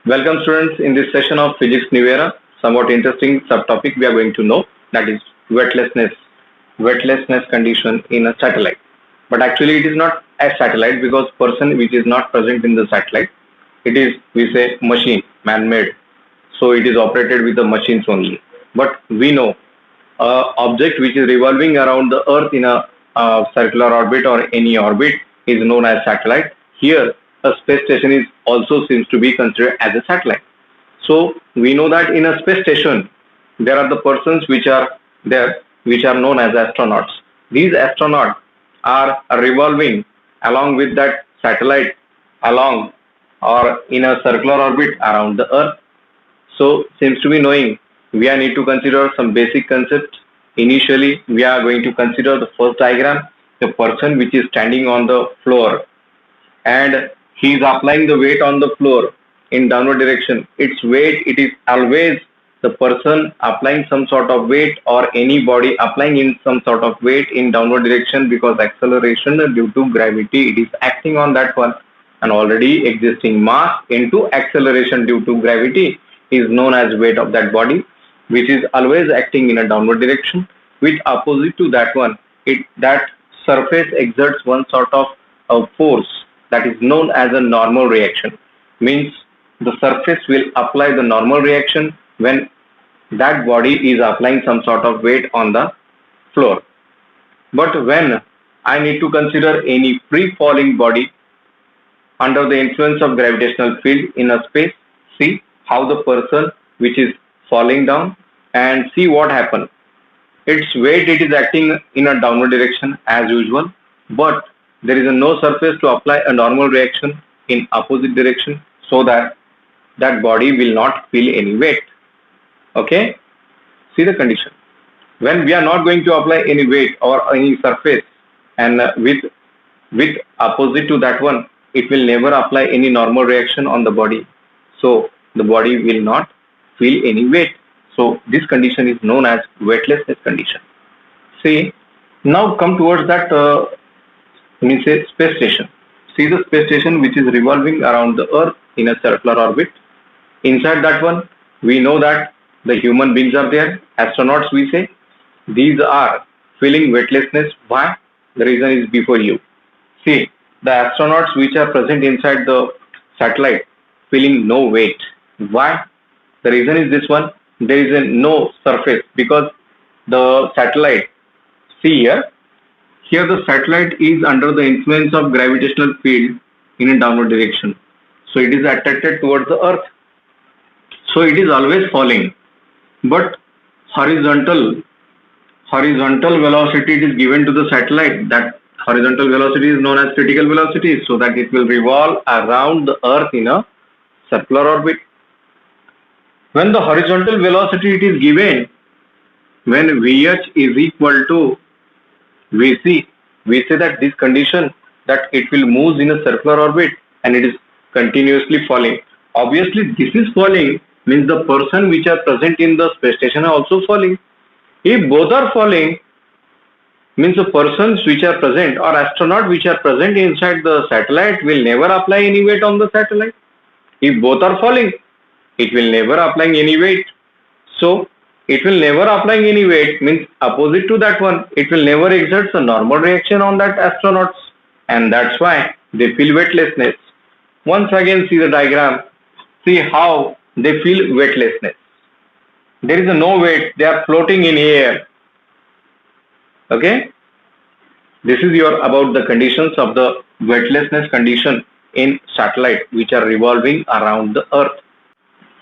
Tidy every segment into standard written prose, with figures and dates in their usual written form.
Welcome students in this session of Physics New Era. Somewhat interesting subtopic we are going to know, that is weightlessness condition in a satellite. But actually it is not a satellite because person which is not present in the satellite, it is, we say, machine, man-made. So it is operated with the machines only. But we know object which is revolving around the earth in a circular orbit or any orbit is known as satellite. Here a space station is also seems to be considered as a satellite. So we know that in a space station there are the persons which are there which are known as astronauts. These astronauts are revolving along with that satellite along or in a circular orbit around the earth. So seems to be knowing we are need to consider some basic concepts. Initially we are going to consider the first diagram, the person which is standing on the floor and he is applying the weight on the floor in downward direction. Its weight, it is always the person applying some sort of weight or any body applying in some sort of weight in downward direction, because acceleration due to gravity, it is acting on that one, and already existing mass into acceleration due to gravity is known as weight of that body, which is always acting in a downward direction. With opposite to that one, that surface exerts one sort of force that is known as a normal reaction. Means the surface will apply the normal reaction when that body is applying some sort of weight on the floor. But when I need to consider any free-falling body under the influence of gravitational field in a space, see how the person which is falling down and see what happens. Its weight, it is acting in a downward direction as usual, but there is no surface to apply a normal reaction in opposite direction, so that that body will not feel any weight. Okay, see the condition. When we are not going to apply any weight or any surface, and with opposite to that one, it will never apply any normal reaction on the body, so the body will not feel any weight. So this condition is known as weightlessness condition. See, now come towards that means a space station. See the space station which is revolving around the earth in a circular orbit. Inside that one, we know that the human beings are there, astronauts we say. These are feeling weightlessness. Why? The reason is before you. See, the astronauts which are present inside the satellite feeling no weight. Why? The reason is this one. There is no surface because the satellite, see here the satellite is under the influence of gravitational field in a downward direction. So it is attracted towards the earth. So it is always falling. But horizontal velocity is given to the satellite. That horizontal velocity is known as critical velocity, so that it will revolve around the earth in a circular orbit. When the horizontal velocity it is given, when Vh is equal to Vc, we say that this condition that it will move in a circular orbit and it is continuously falling. Obviously this is falling means the person which are present in the space station are also falling. If both are falling, means the persons which are present or astronaut which are present inside the satellite will never apply any weight on the satellite. If both are falling, it will never apply any weight. So it will never apply any weight means opposite to that one, it will never exert a normal reaction on that astronauts, and that's why they feel weightlessness. Once again see the diagram, see how they feel weightlessness. There is no weight, they are floating in air. Okay, this is your about the conditions of the weightlessness condition in satellite which are revolving around the earth.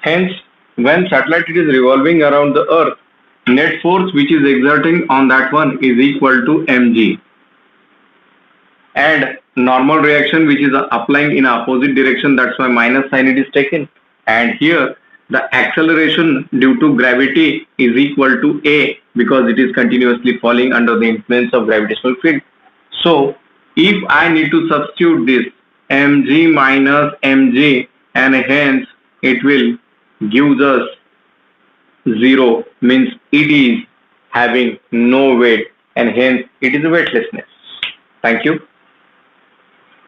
Hence, when satellite it is revolving around the earth, net force which is exerting on that one is equal to mg, and normal reaction which is applying in opposite direction, that's why minus sign it is taken, and here the acceleration due to gravity is equal to a because it is continuously falling under the influence of gravitational field. So if I need to substitute this mg minus mg, and hence it will gives us 0, means it is having no weight, and hence it is weightlessness. Thank you.